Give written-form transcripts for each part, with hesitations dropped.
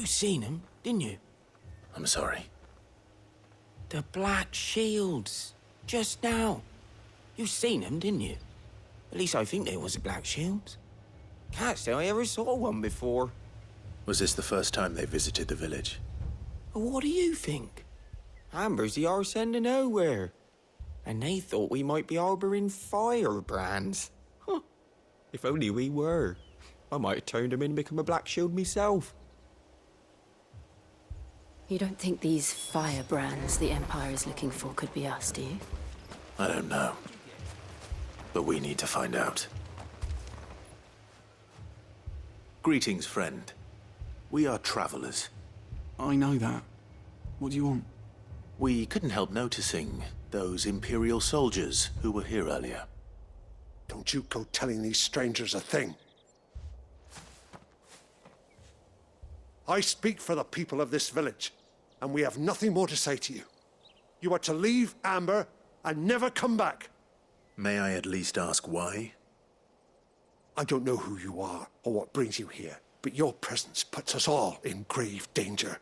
You seen them, didn't you? I'm sorry. The Black Shields. Just now. You seen them, didn't you? At least I think there was a Black Shields. Can't say I ever saw one before. Was this the first time they visited the village? What do you think? Amber's the arse end of nowhere. And they thought we might be harbouring firebrands. Huh. If only we were. I might have turned them in and become a Black Shield myself. You don't think these firebrands the Empire is looking for could be us, do you? I don't know. But we need to find out. Greetings, friend. We are travelers. I know that. What do you want? We couldn't help noticing those Imperial soldiers who were here earlier. Don't you go telling these strangers a thing. I speak for the people of this village, and we have nothing more to say to you. You are to leave Amber and never come back. May I at least ask why? I don't know who you are or what brings you here, but your presence puts us all in grave danger.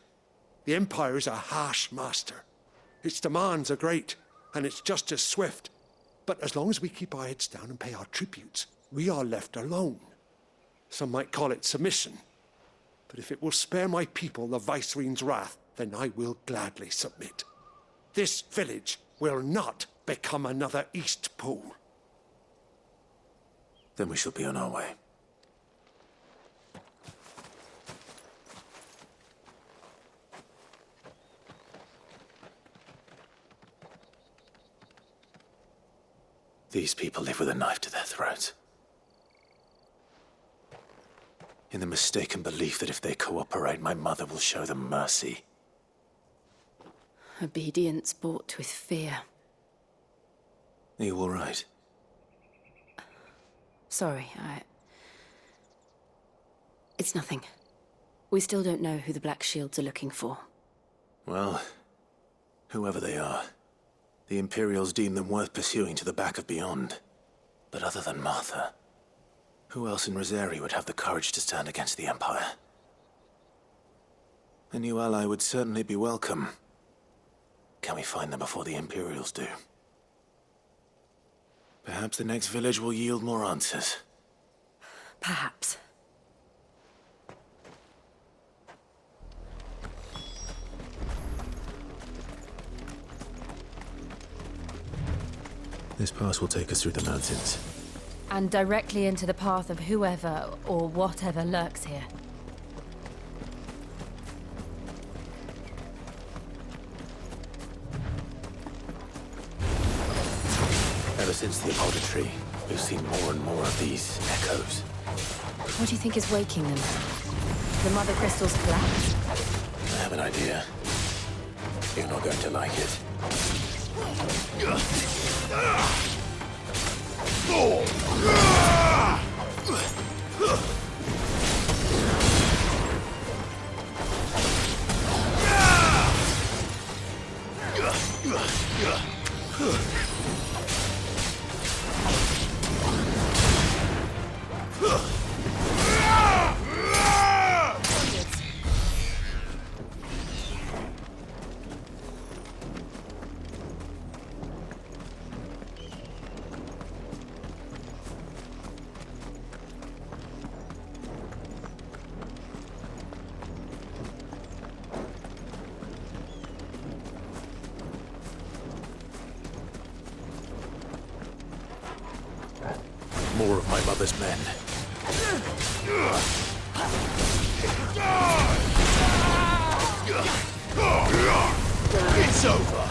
The Empire is a harsh master. Its demands are great, and its justice swift. But as long as we keep our heads down and pay our tributes, we are left alone. Some might call it submission. But if it will spare my people the Viceroy's wrath, then I will gladly submit. This village will not become another East Pool. Then we shall be on our way. These people live with a knife to their throats. In the mistaken belief that if they cooperate, my mother will show them mercy. Obedience bought with fear. Are you all right? Sorry, It's nothing. We still don't know who the Black Shields are looking for. Well, whoever they are, the Imperials deem them worth pursuing to the back of beyond. But other than Martha, who else in Rosari would have the courage to stand against the Empire? A new ally would certainly be welcome. Can we find them before the Imperials do? Perhaps the next village will yield more answers. Perhaps. This pass will take us through the mountains. And directly into the path of whoever or whatever lurks here. Ever since the auditory, we've seen more and more of these echoes. What do you think is waking them? The Mother Crystal's collapse? I have an idea. You're not going to like it. More of my mother's men. It's over.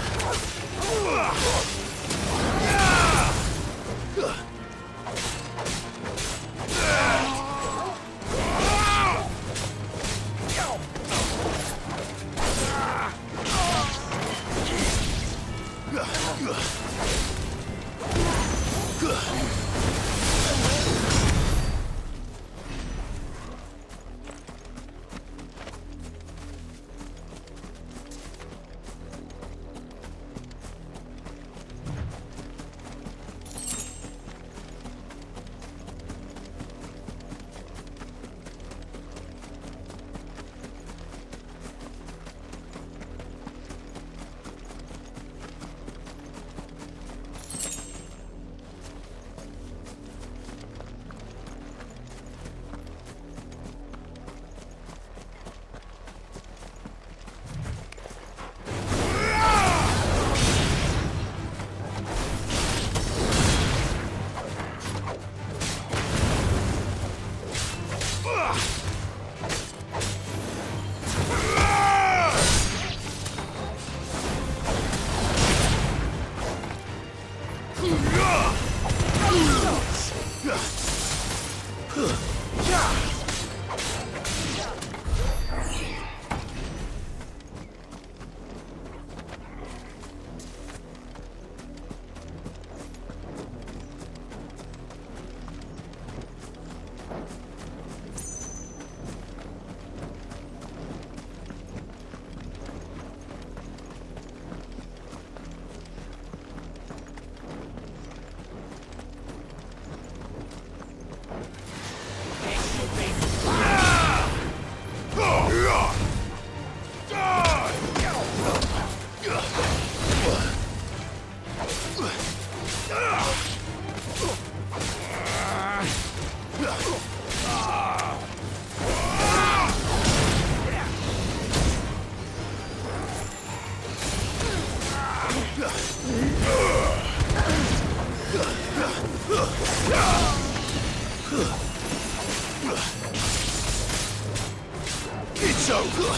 It's over!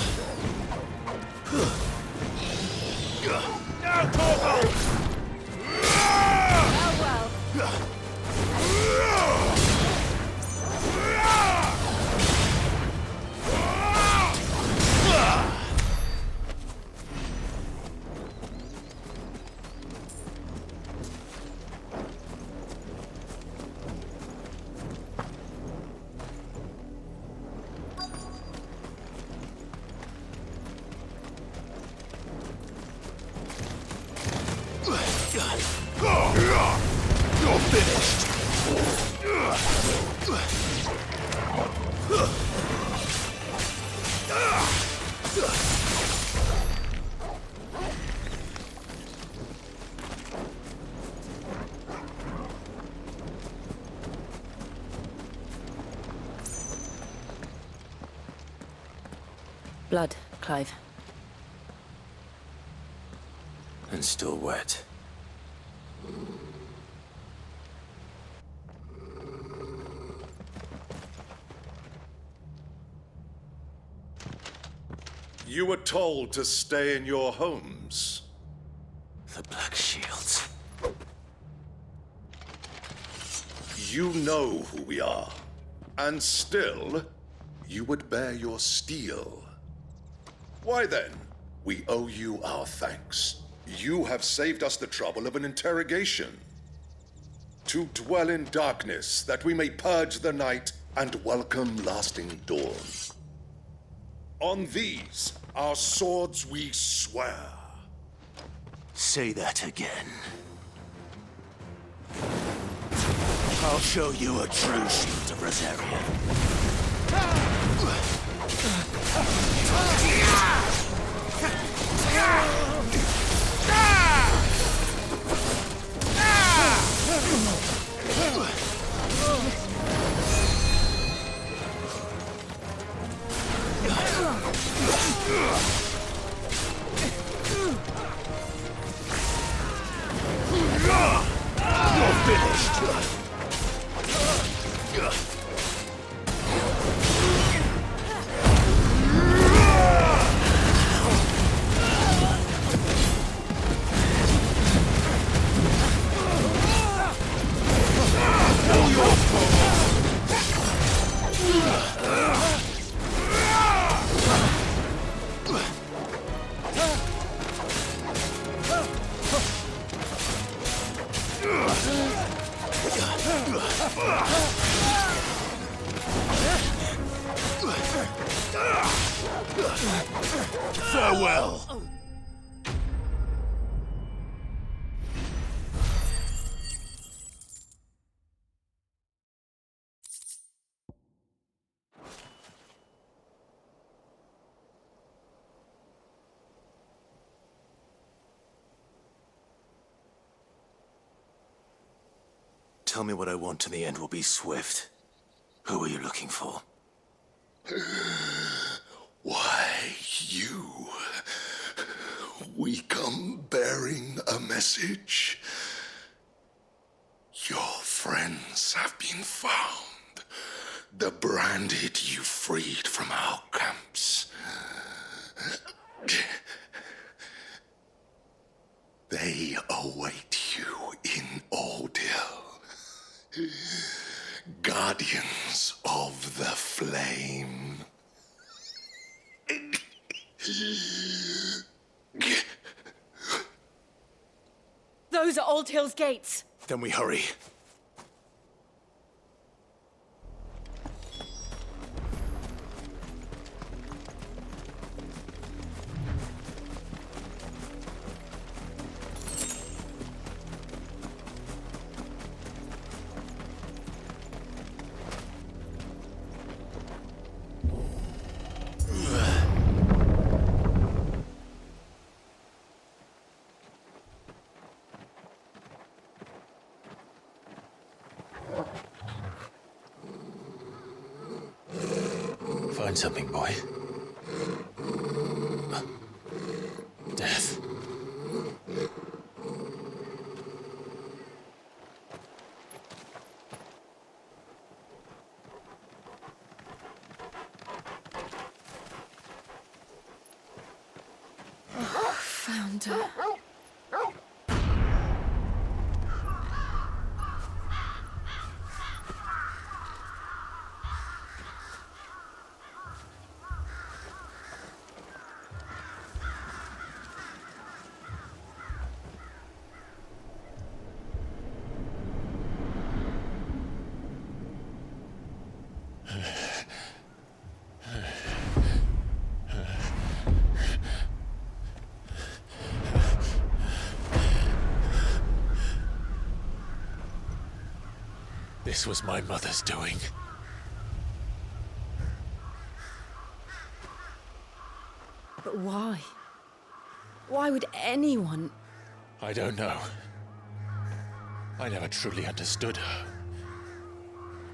Now, Torgal! You're finished! Blood, Clive. And still wet. You were told to stay in your homes. The Black Shields. You know who we are. And still, you would bear your steel. Why then, we owe you our thanks. You have saved us the trouble of an interrogation. To dwell in darkness, that we may purge the night and welcome lasting dawn. On these, our swords we swear. Say that again. I'll show you a true shield of Rosaria. You're finished! Farewell! Tell me what I want and the end will be swift. Who are you looking for? Why, you. We come bearing a message. Your friends have been found. The branded you freed from our camps. They await you in Aldil. guardians of the flame. Those are Old Hill's gates. Then we hurry. Find something, boy. Death. Found her. This was my mother's doing. But why? Why would anyone... I don't know. I never truly understood her.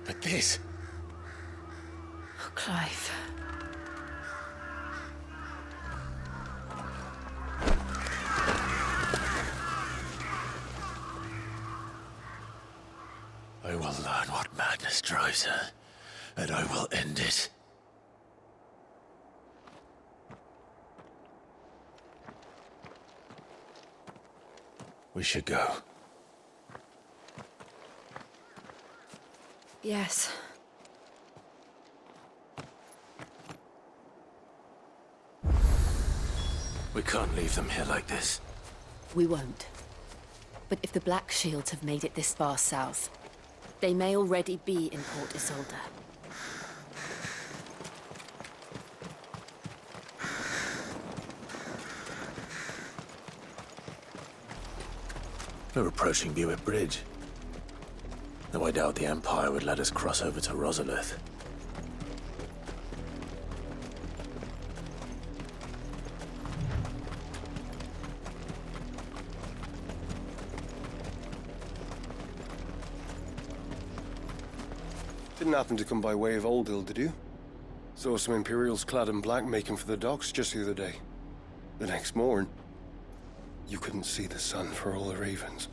But this... Oh, Clive. I will learn what madness drives her, and I will end it. We should go. Yes. We can't leave them here like this. We won't. But if the Black Shields have made it this far south, they may already be in Port Isolde. We're approaching Buick Bridge. Though I doubt the Empire would let us cross over to Rosalith. Didn't happen to come by way of Old Hill, did you? Saw some Imperials clad in black making for the docks just the other day. The next morn, you couldn't see the sun for all the ravens.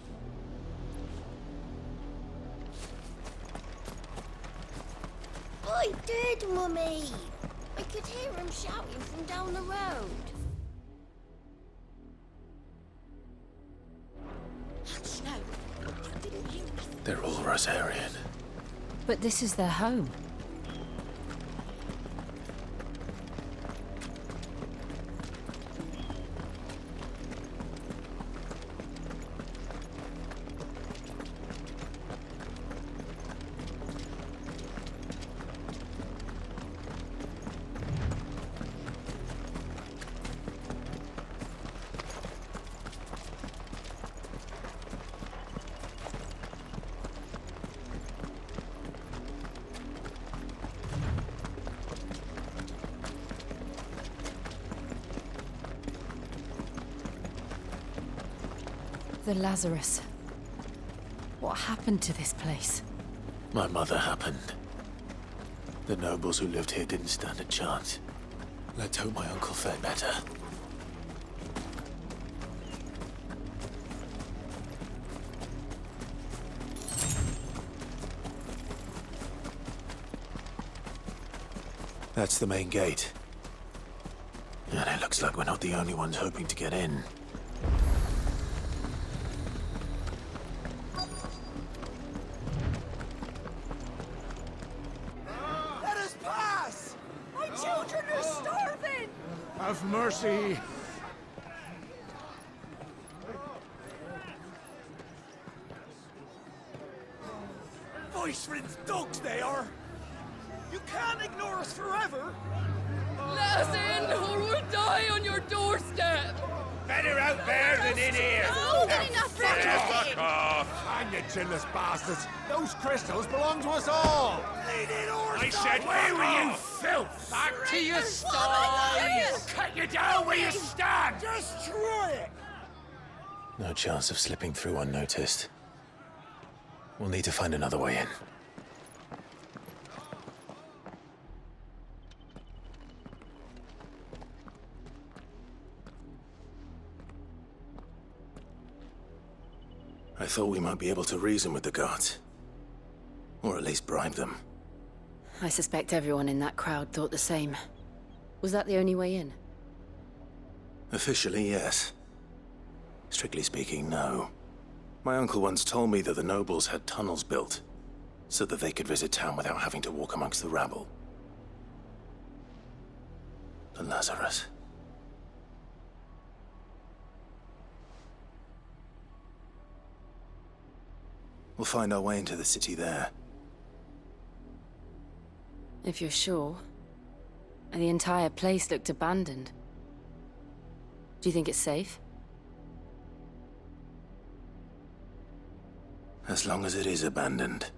I did, Mummy! I could hear him shouting from down the road. Hush, no. I didn't hear nothing. They're all Rosarian. But this is their home. The Lazarus. What happened to this place? My mother happened. The nobles who lived here didn't stand a chance. Let's hope my uncle fared better. That's the main gate. And it looks like we're not the only ones hoping to get in. mercy! Voice-rin's dogs they are! You can't ignore us forever! Let us in, or we'll die on your doorstep! Better out there than in here! More than enough for Fuck off! Hang you chinless bastards! Those crystals belong to us all! I said, where were you, filth? Back to your sties! Cut you down where you stand! Destroy it! No chance of slipping through unnoticed. We'll need to find another way in. I thought we might be able to reason with the guards. Or at least bribe them. I suspect everyone in that crowd thought the same. Was that the only way in? Officially, yes. Strictly speaking, no. My uncle once told me that the nobles had tunnels built, so that they could visit town without having to walk amongst the rabble. The Lazarus. We'll find our way into the city there. If you're sure. And the entire place looked abandoned. Do you think it's safe? As long as it is abandoned.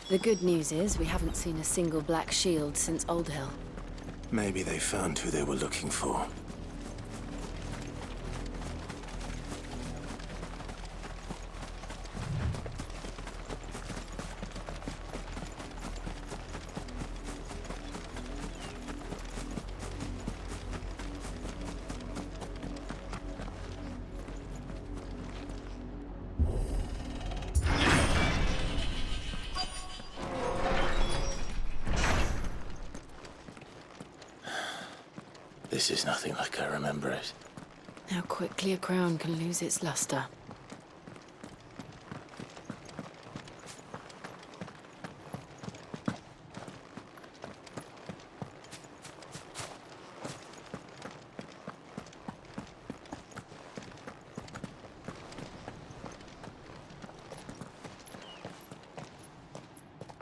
The good news is we haven't seen a single black shield since Old Hill. Maybe they found who they were looking for. This is nothing like I remember it. How quickly a crown can lose its luster.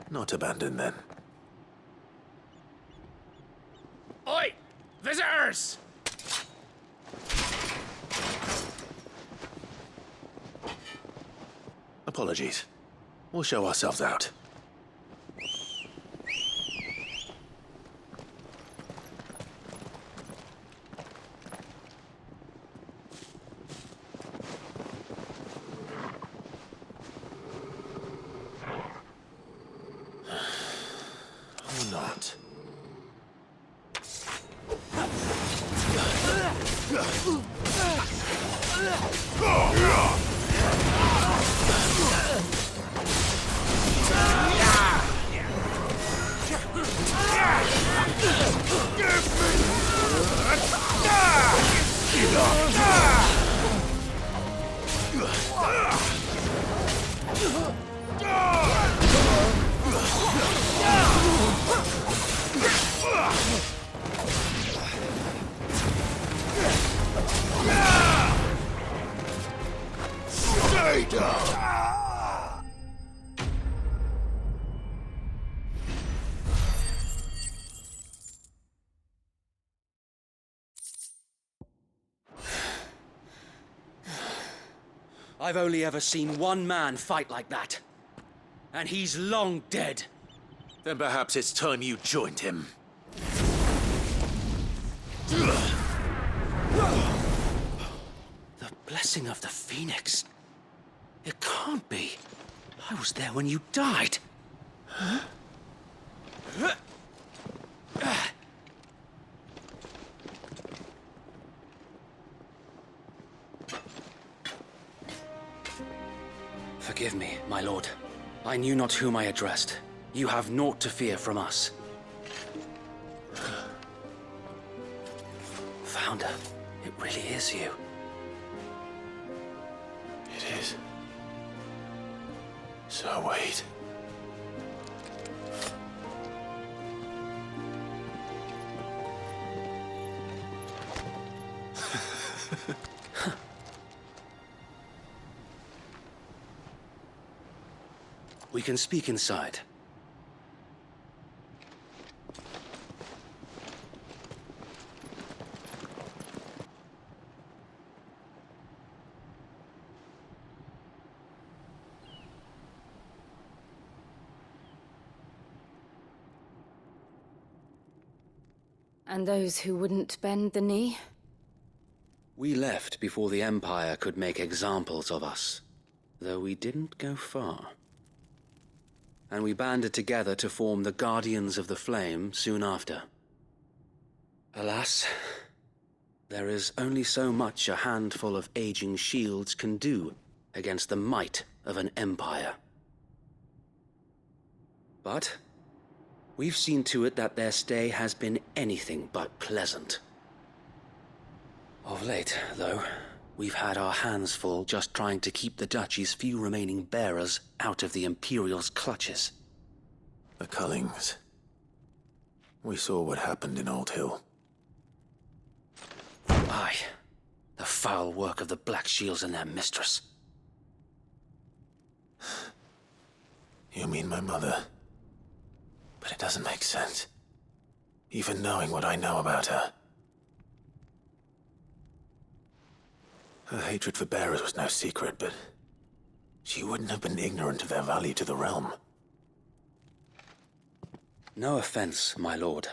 Not abandoned then. Oi! Visitors! Apologies. We'll show ourselves out. Or not. Stay down! I've only ever seen one man fight like that. And he's long dead. Then perhaps it's time you joined him. The blessing of the Phoenix. It can't be. I was there when you died. Huh? Forgive me, my lord. I knew not whom I addressed. You have naught to fear from us. Founder, it really is you. It is. So wait. We can speak inside. And those who wouldn't bend the knee? We left before the Empire could make examples of us, though we didn't go far. And we banded together to form the Guardians of the Flame soon after. Alas, there is only so much a handful of aging shields can do against the might of an empire. But we've seen to it that their stay has been anything but pleasant. Of late, though, we've had our hands full just trying to keep the Duchy's few remaining bearers out of the Imperial's clutches. The Cullings. We saw what happened in Old Hill. Aye, the foul work of the Black Shields and their mistress. You mean my mother? But it doesn't make sense. Even knowing what I know about her. Her hatred for bearers was no secret, but she wouldn't have been ignorant of their value to the realm. No offense, my lord,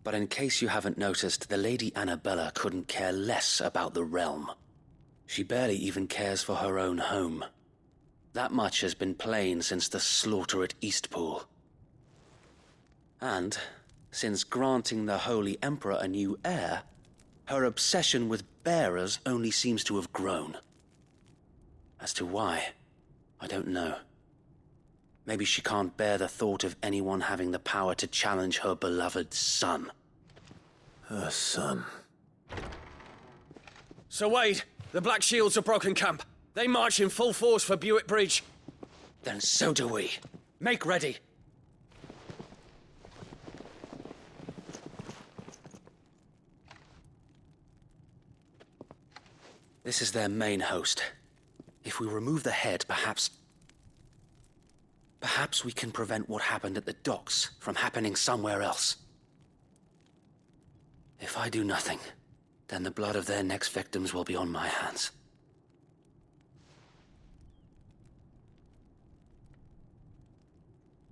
but in case you haven't noticed, the Lady Annabella couldn't care less about the realm. She barely even cares for her own home. That much has been plain since the slaughter at Eastpool. And, since granting the Holy Emperor a new heir, her obsession with bearers only seems to have grown. As to why, I don't know. Maybe she can't bear the thought of anyone having the power to challenge her beloved son. Her son. Sir Wade, the Black Shields have broken camp. They march in full force for Buick Bridge. Then so do we. Make ready. This is their main host. If we remove the head, perhaps we can prevent what happened at the docks from happening somewhere else. If I do nothing, then the blood of their next victims will be on my hands.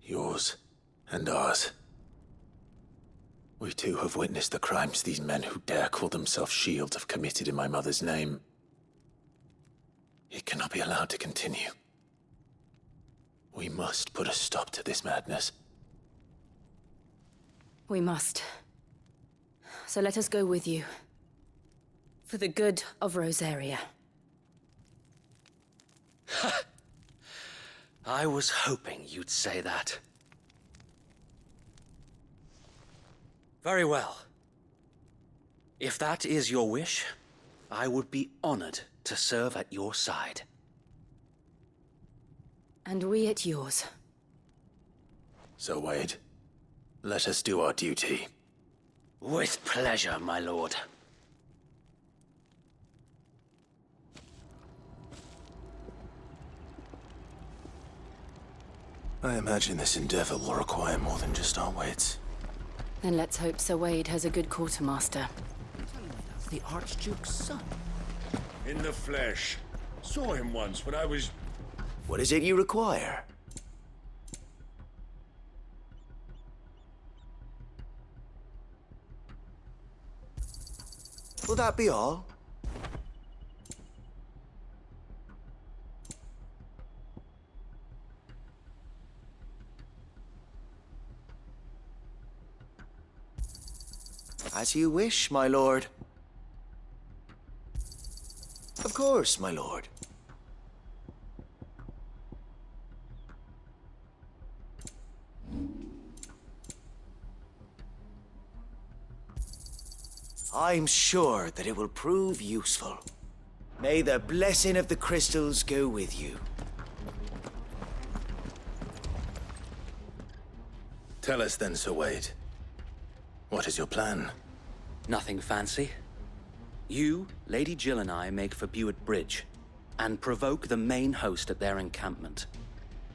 Yours and ours. We too have witnessed the crimes these men who dare call themselves shields have committed in my mother's name. It cannot be allowed to continue. We must put a stop to this madness. We must. So let us go with you. For the good of Rosaria. I was hoping you'd say that. Very well. If that is your wish, I would be honored to serve at your side. And we at yours. So, Wade, let us do our duty. With pleasure, my lord. I imagine this endeavor will require more than just our wits. Then let's hope Sir Wade has a good quartermaster. That's the Archduke's son. In the flesh. Saw him once when I was... What is it you require? Will that be all? As you wish, my lord. Of course, my lord. I'm sure that it will prove useful. May the blessing of the crystals go with you. Tell us then, Sir Wade. What is your plan? Nothing fancy. You, Lady Jill and I make for Buett Bridge and provoke the main host at their encampment.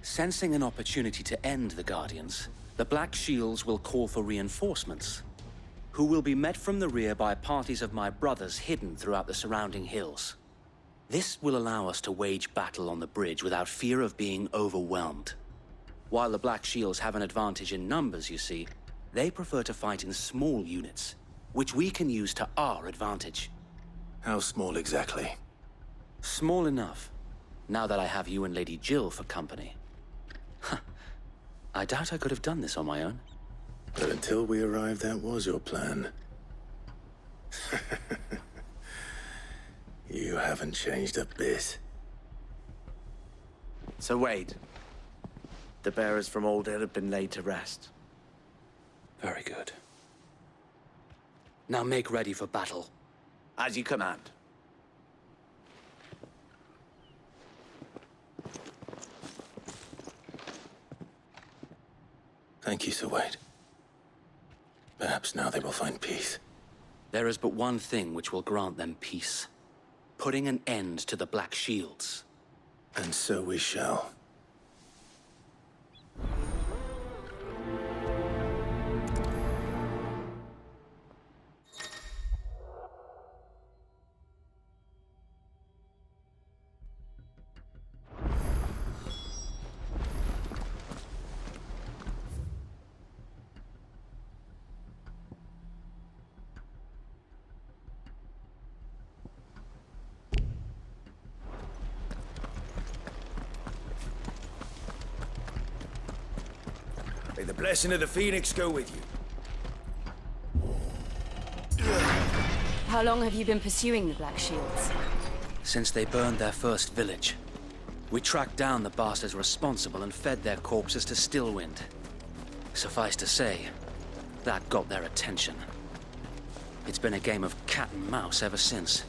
Sensing an opportunity to end the Guardians, the Black Shields will call for reinforcements, who will be met from the rear by parties of my brothers hidden throughout the surrounding hills. This will allow us to wage battle on the bridge without fear of being overwhelmed. While the Black Shields have an advantage in numbers, you see, they prefer to fight in small units, which we can use to our advantage. How small exactly? Small enough, now that I have you and Lady Jill for company. I doubt I could have done this on my own. But until we arrived, that was your plan. You haven't changed a bit. So Wade, the bearers from Oldale have been laid to rest. Very good. Now make ready for battle. As you command. Thank you, Sir Wade. Perhaps now they will find peace. There is but one thing which will grant them peace. Putting an end to the Black Shields. And so we shall. May the blessing of the Phoenix go with you. How long have you been pursuing the Black Shields? Since they burned their first village. We tracked down the bastards responsible and fed their corpses to Stillwind. Suffice to say, that got their attention. It's been a game of cat and mouse ever since.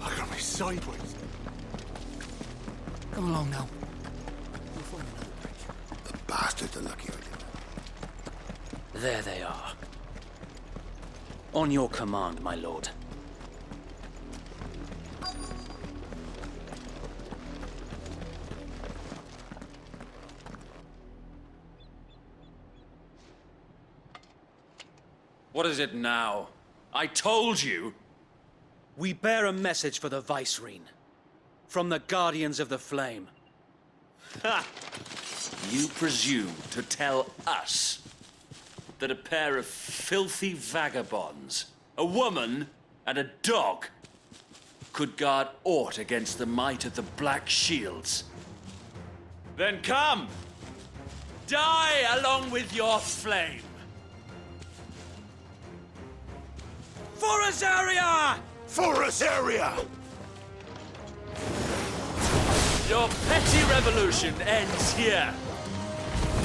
Look at me sideways. Come along now. We'll find another bridge. The bastards are lucky I did. There they are. On your command, my lord. What is it now? I told you! We bear a message for the Vicereine. From the Guardians of the Flame. Ha! You presume to tell us that a pair of filthy vagabonds, a woman and a dog, could guard aught against the might of the Black Shields? Then come! Die along with your flame! For Azaria! For Azaria! Your petty revolution ends here.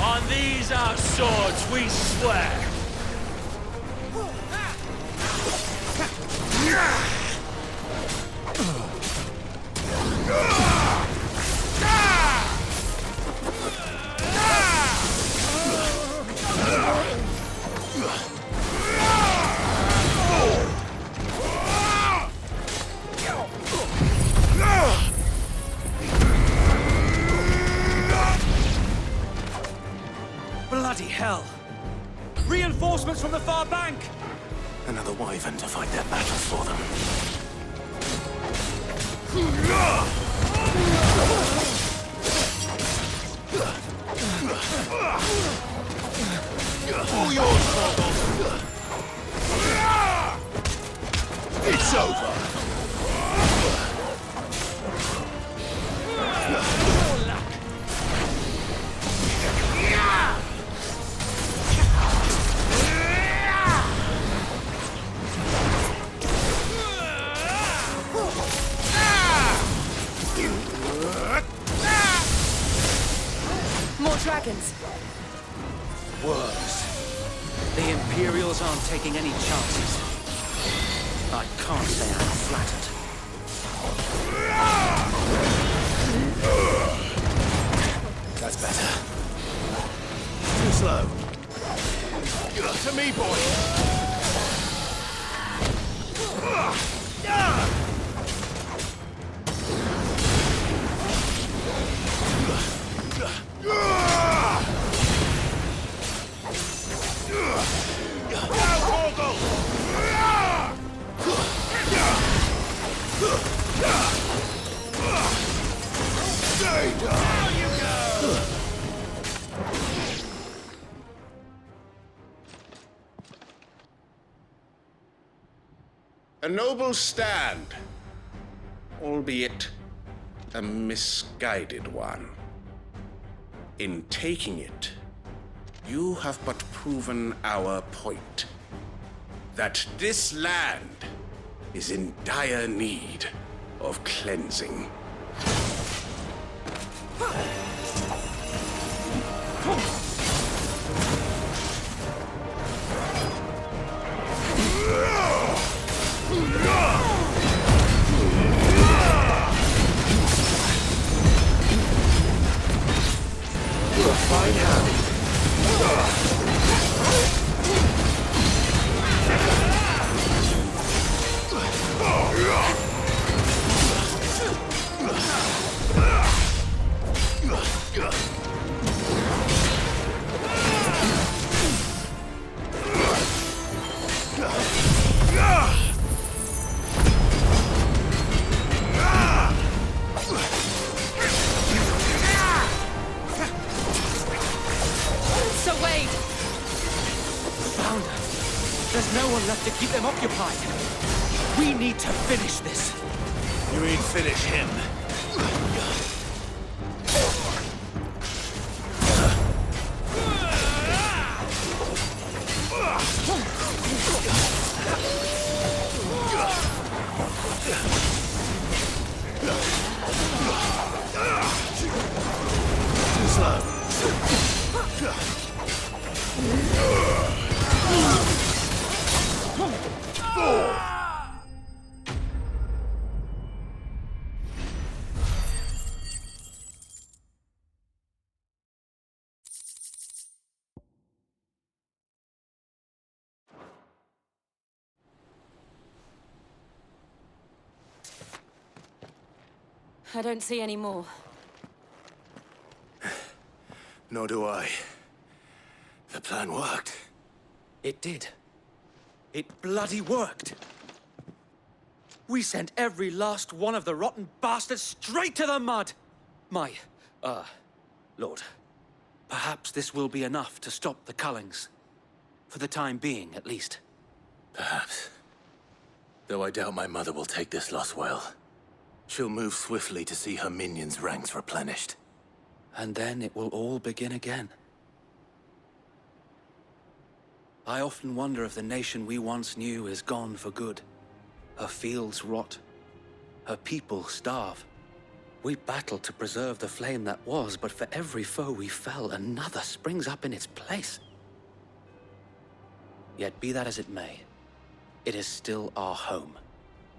On these our swords we swear. Bloody hell! Reinforcements from the far bank! Another wyvern to fight their battles for them. All yours, Morgul! It's over! More dragons. Worse. Imperials aren't taking any chances. I can't say I'm flattered. That's better. Too slow. To me, boy! A noble stand, albeit a misguided one. In taking it, you have but proven our point, that this land is in dire need of cleansing. Fine hand. There's no one left to keep them occupied. We need to finish this. You mean finish him? Too slow. I don't see any more. Nor do I. The plan worked. It did. It bloody worked. We sent every last one of the rotten bastards straight to the mud! My, Lord, perhaps this will be enough to stop the Cullings. For the time being, at least. Perhaps. Though I doubt my mother will take this loss well. She'll move swiftly to see her minions' ranks replenished. And then it will all begin again. I often wonder if the nation we once knew is gone for good. Her fields rot. Her people starve. We battled to preserve the flame that was, but for every foe we fell, another springs up in its place. Yet be that as it may, it is still our home,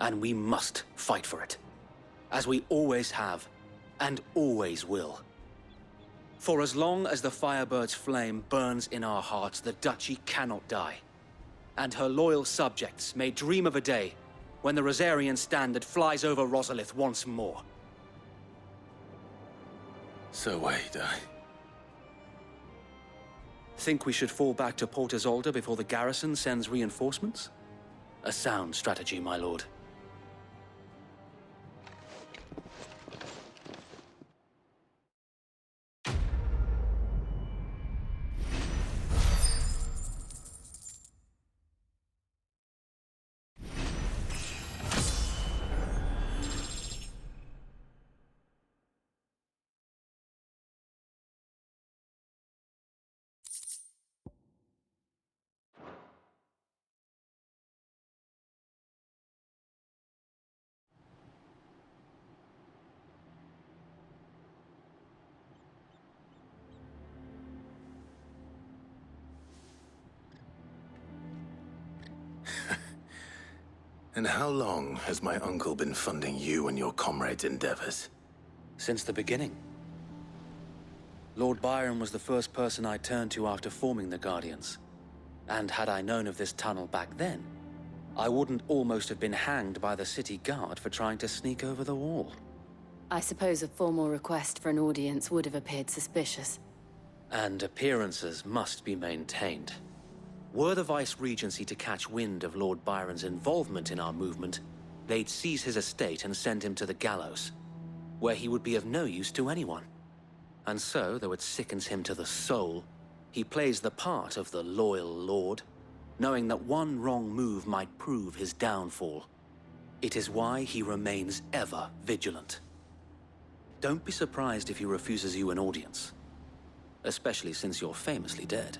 and we must fight for it. As we always have, and always will. For as long as the Firebird's flame burns in our hearts, the Duchy cannot die. And her loyal subjects may dream of a day when the Rosarian standard flies over Rosalith once more. So wait, Think we should fall back to Port Isolde before the garrison sends reinforcements? A sound strategy, my lord. And how long has my uncle been funding you and your comrades' endeavors? Since the beginning. Lord Byron was the first person I turned to after forming the Guardians. And had I known of this tunnel back then, I wouldn't almost have been hanged by the city guard for trying to sneak over the wall. I suppose a formal request for an audience would have appeared suspicious. And appearances must be maintained. Were the Vice-Regency to catch wind of Lord Byron's involvement in our movement, they'd seize his estate and send him to the gallows, where he would be of no use to anyone. And so, though it sickens him to the soul, he plays the part of the loyal lord, knowing that one wrong move might prove his downfall. It is why he remains ever vigilant. Don't be surprised if he refuses you an audience, especially since you're famously dead.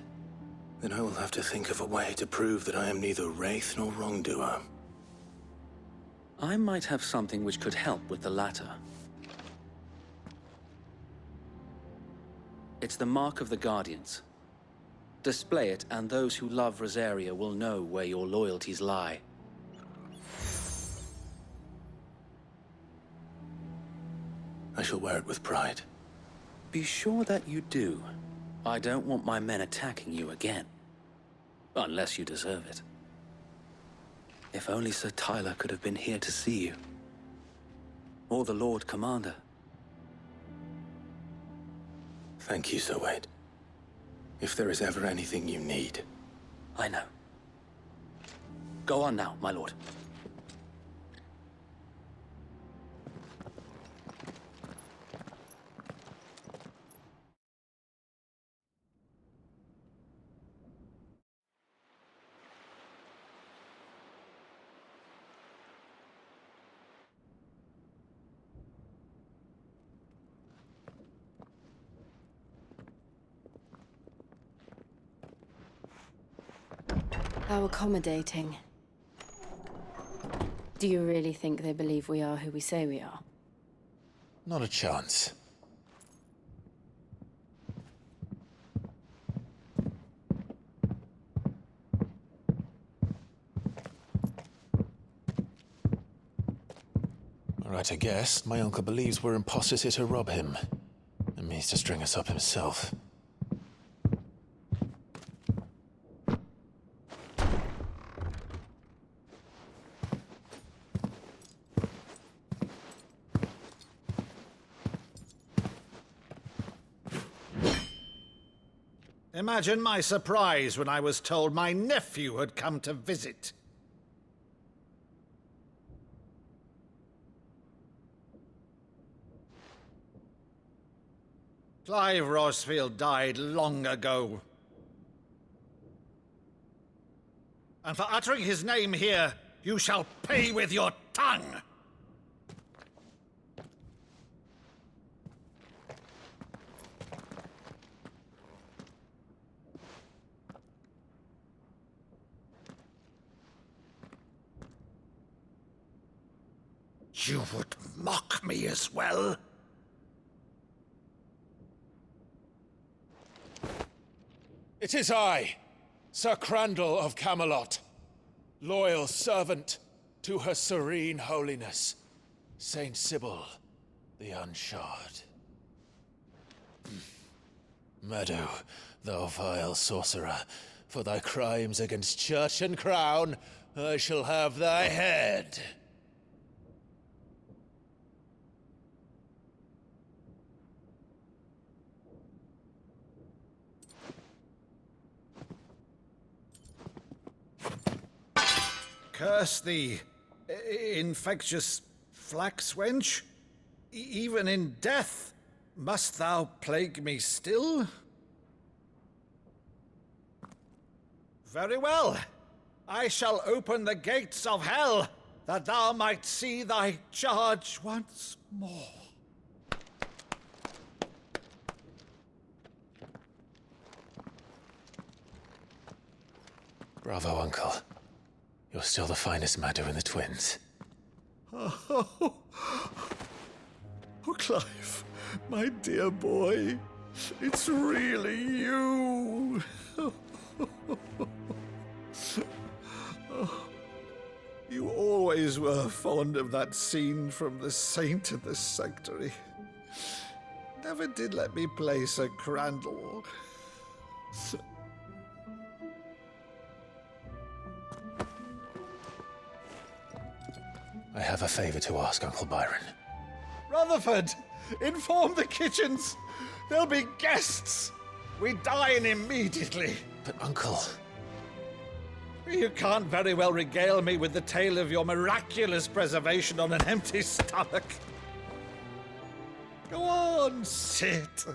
Then I will have to think of a way to prove that I am neither wraith nor wrongdoer. I might have something which could help with the latter. It's the mark of the Guardians. Display it, and those who love Rosaria will know where your loyalties lie. I shall wear it with pride. Be sure that you do. I don't want my men attacking you again. Unless you deserve it. If only Sir Tyler could have been here to see you. Or the Lord Commander. Thank you, Sir Wade. If there is ever anything you need. I know. Go on now, my lord. How accommodating. Do you really think they believe we are who we say we are? Not a chance. All right, I guess. My uncle believes we're imposters here to rob him. And means to string us up himself. Imagine my surprise when I was told my nephew had come to visit. Clive Rosfield died long ago. And for uttering his name here, you shall pay with your tongue! You would mock me as well? It is I, Sir Crandall of Camelot, loyal servant to Her Serene Holiness, Saint Sybil the Unshod. Meadow, thou vile sorcerer, for thy crimes against church and crown, I shall have thy head. Curse thee, infectious flax wench. Even in death, must thou plague me still? Very well. I shall open the gates of hell, that thou might see thy charge once more. Bravo, Uncle. You're still the finest Maddo in the twins. Oh, Clive, my dear boy, it's really you. Oh. always were fond of that scene from The Saint of the Sanctuary. Never did let me play Sir Crandall. I have a favor to ask, Uncle Byron. Rutherford, inform the kitchens. There'll be guests. We dine immediately. But, Uncle... You can't very well regale me with the tale of your miraculous preservation on an empty stomach. Go on, sit.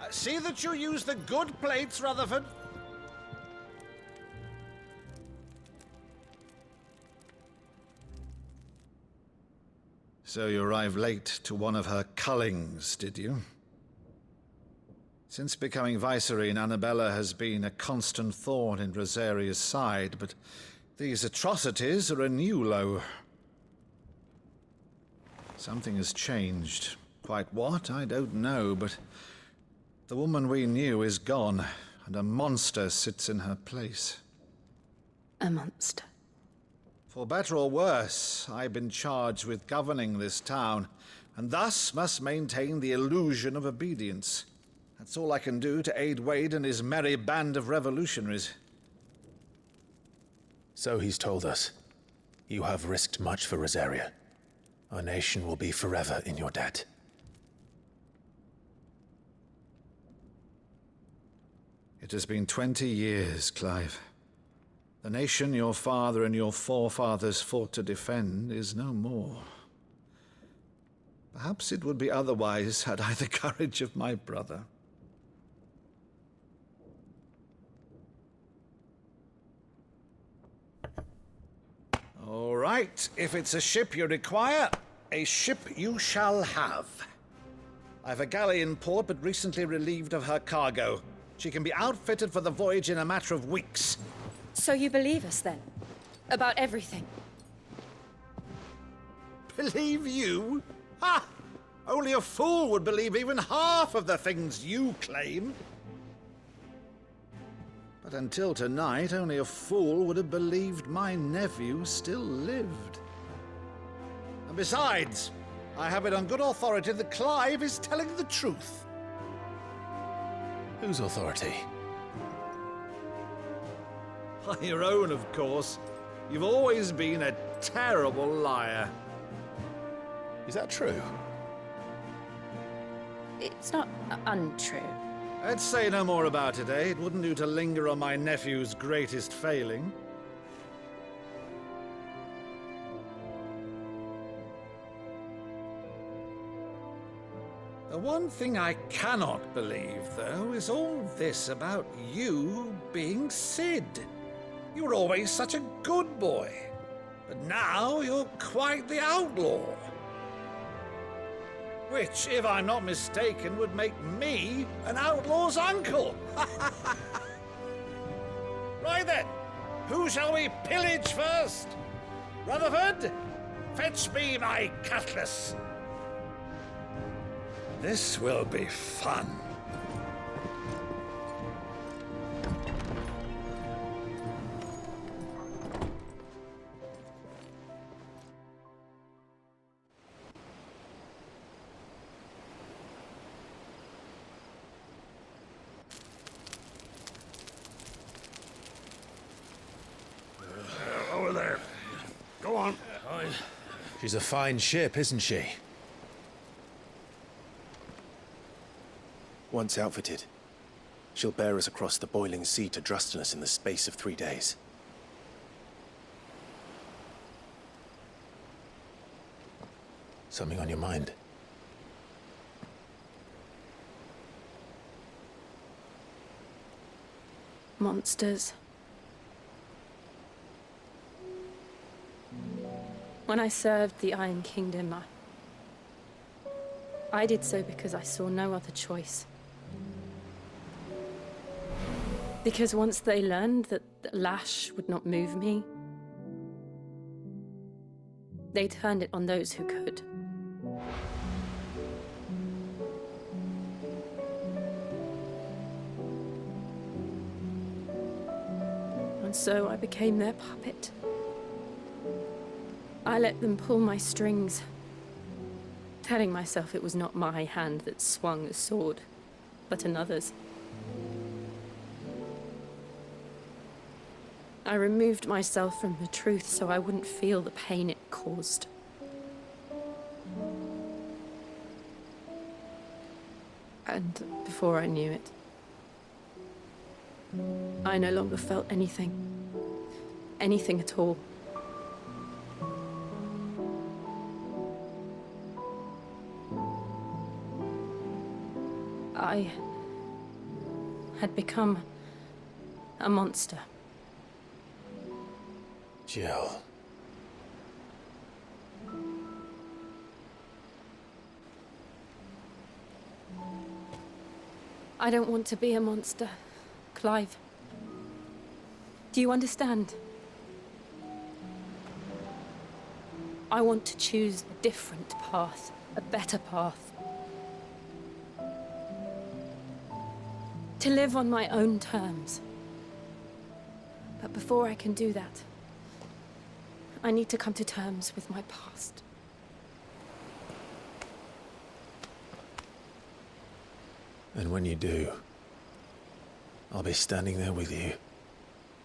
See that you use the good plates, Rutherford. So you arrived late to one of her cullings, did you? Since becoming Vicereine, Annabella has been a constant thorn in Rosaria's side, but these atrocities are a new low. Something has changed. Quite what, I don't know, but the woman we knew is gone, and a monster sits in her place. A monster? For better or worse, I've been charged with governing this town, and thus must maintain the illusion of obedience. That's all I can do to aid Wade and his merry band of revolutionaries. So he's told us. You have risked much for Rosaria. Our nation will be forever in your debt. It has been 20 years, Clive. The nation your father and your forefathers fought to defend is no more. Perhaps it would be otherwise had I the courage of my brother. All right, if it's a ship you require, a ship you shall have. I've a galley in port, but recently relieved of her cargo. She can be outfitted for the voyage in a matter of weeks. So you believe us, then? About everything? Believe you? Ha! Only a fool would believe even half of the things you claim. But until tonight, only a fool would have believed my nephew still lived. And besides, I have it on good authority that Clive is telling the truth. Whose authority? On your own, of course. You've always been a terrible liar. Is that true? It's not untrue. Let's say no more about it, eh? It wouldn't do to linger on my nephew's greatest failing. The one thing I cannot believe, though, is all this about you being Sid. You were always such a good boy, but now you're quite the outlaw. Which, if I'm not mistaken, would make me an outlaw's uncle. Right then, who shall we pillage first? Rutherford, fetch me my cutlass. This will be fun. Over there. Go on. She's a fine ship, isn't she? Once outfitted, she'll bear us across the boiling sea to Drustinus in the space of 3 days. Something on your mind? Monsters. When I served the Iron Kingdom, I did so because I saw no other choice. Because once they learned that the lash would not move me, they turned it on those who could. And so I became their puppet. I let them pull my strings, telling myself it was not my hand that swung the sword, but another's. I removed myself from the truth so I wouldn't feel the pain it caused. And before I knew it, I no longer felt anything. Anything at all. I had become a monster. Jill. I don't want to be a monster, Clive. Do you understand? I want to choose a different path, a better path. To live on my own terms. But before I can do that, I need to come to terms with my past. And when you do, I'll be standing there with you,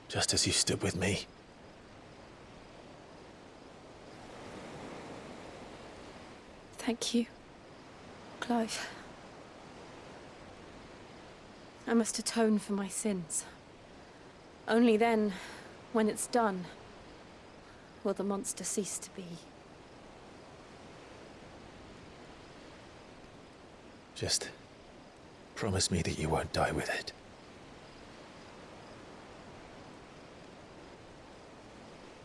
just as you stood with me. Thank you, Clive. I must atone for my sins. Only then, when it's done, will the monster cease to be. Just promise me that you won't die with it.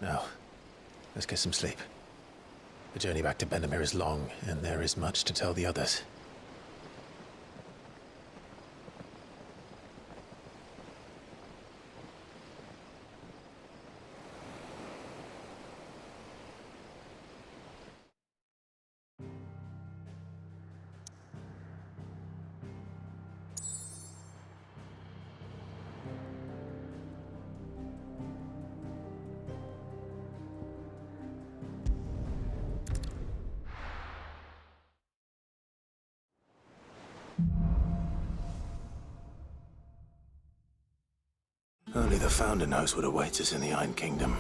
Now, let's get some sleep. The journey back to Benamir is long, and there is much to tell the others. Only the Founder knows what awaits us in the Iron Kingdom.